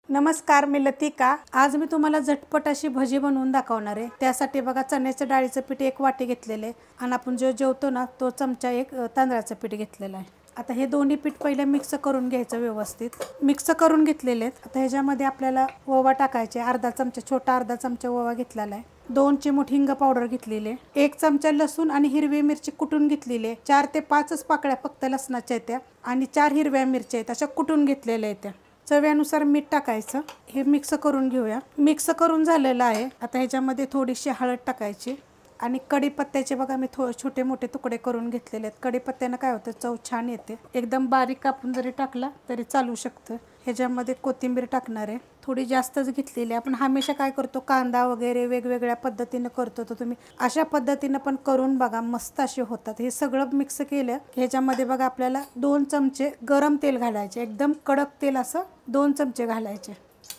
नमस्कार, मी लतिका। आज मी तुम्हाला झटपट अशी भजी बनवून दाखवणार आहे। त्यासाठी बघा, चण्याच्या डाळीचं पीठ 1 वाटी घेतलेले आणि आपण जो जेवतो ना तो चमचा 1 तांदळाचं पीठ घेतलेला आहे। आता हे दोन्ही पीठ पहिले मिक्स करून घ्यायचं, व्यवस्थित मिक्स करून घेतलेले आहेत। आता ह्याच्यामध्ये आपल्याला ओवा टाकायचे, अर्धा चमचा, छोटा अर्धा चमचा ओवा घेतलेला आहे। 2 चिमूट हिंग पावडर घेतलेली आहे। 1 चमचा लसूण आणि हिरवी मिरची कुटून घेतलेली आहे। 4 ते 5 पाकळ्या फक्त लसणाच्या आहेत आणि 4 हिरव्या मिरच्या आहेत, अशा कुटून घेतलेल्या आहेत। चवीनुसार मीठ टाकायचं। हे मिक्स करून घेऊया। मिक्स करून झालेलं आहे। आता ह्याच्यामध्ये थोडीशी हळद टाकायची आणि कढीपत्त्याचे बघा मी छोटे मोठे तुकडे करून घेतलेले आहेत। कढीपत्त्यानं काय होतं, चव छान येते। एकदम बारीक कापून जरी टाकला तरी चालू शकतं। ह्याच्यामध्ये कोथिंबीर टाकणार आहे, थोडी जास्तच घेतलेली आहे। आपण हमेशा काय करतो, कांदा वगैरे वेगवेगळ्या पद्धतीने करतो, तर तुम्ही अशा पद्धतीने पण करून बघा, मस्त असे होतात। हे सगळं मिक्स केलं। ह्याच्यामध्ये बघा आपल्याला 2 चमचे गरम तेल घालायचे, एकदम कडक तेल असं 2 चमचे घालायचे।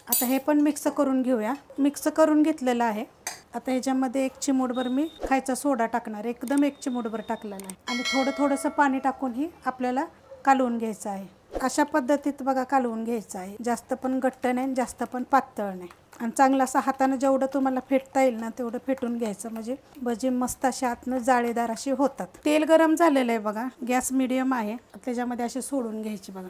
आता हे पण मिक्स करून घेऊया। मिक्स करून घेतलेलं आहे। आता ह्याच्यामध्ये 1 चिमूटभर मी खायचा सोडा टाकणार, एकदम 1 चिमूटभर टाकलेला आहे आणि थोडंसं पाणी टाकून ही आपल्याला कालवून घ्यायचं आहे। अशा पद्धतीत बघा कालवून घ्यायचं आहे। जास्त पण घट्ट नाही, जास्त पण पातळ नाही आणि चांगलं असं हाताने जेवढं तुम्हाला फेटता येईल ना तेवढं फेटून घ्यायचं, म्हणजे भजी मस्त अशी आतनं जाळीदार अशी होतात। तेल गरम झालेलं आहे बघा, गॅस मीडियम आहे। त्याच्यामध्ये असे सोडून घ्यायची बघा।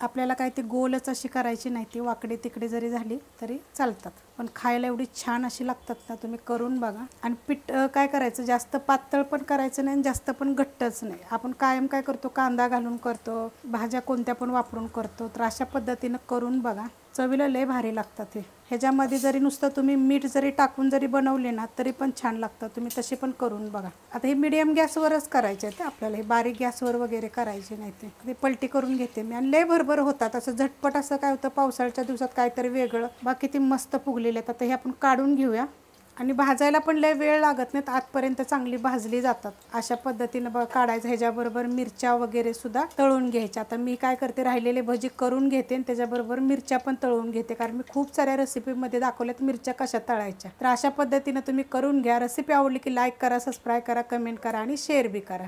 आपल्याला काय ते गोलच अशी करायची नाही, ती वाकडे तिकडे जरी झाली तरी चालतात, पण खायला एवढी छान अशी लागतात ना, तुम्ही करून बघा। आणि पीठ काय करायचं, जास्त पातळ पण करायचं नाही, जास्त पण घट्टच नाही। आपण कायम काय करतो, कांदा घालून करतो, भाज्या कोणत्या पण वापरून करतो, तर अशा पद्धतीनं करून बघा, चवीला लय भारी लागतात। ह्याच्यामध्ये जरी नुसतं तुम्ही मीठ जरी टाकून जरी बनवले ना तरी पण छान लागतं। तुम्ही तसे पण करून बघा। आता हे मीडियम गॅसवरच करायचे आहेत आपल्याला, हे बारीक गॅसवर वगैरे करायचे नाही। ते पलटी करून घेते मी आणि लय भरभर होतात। असं झटपट असं काय होतं, पावसाळ्याच्या दिवसात काहीतरी वेगळं, बाकी ते मस्त फुगलेले आहेत। आता हे आपण काढून घेऊया आणि भाजायला पण लय वेळ लागत नाहीत, आतपर्यंत चांगली भाजली जातात। अशा पद्धतीनं बघा काढायचं। ह्याच्याबरोबर मिरच्या वगैरे सुद्धा तळून घ्यायच्या। आता मी काय करते, राहिलेले भजी करून घेते आणि त्याच्याबरोबर मिरच्या पण तळून घेते, कारण मी खूप साऱ्या रेसिपीमध्ये दाखवल्यात मिरच्या कशा तळायच्या। तर अशा पद्धतीनं तुम्ही करून घ्या। रेसिपी आवडली की लाईक करा, सबस्क्राईब करा, कमेंट करा आणि शेअर बी करा।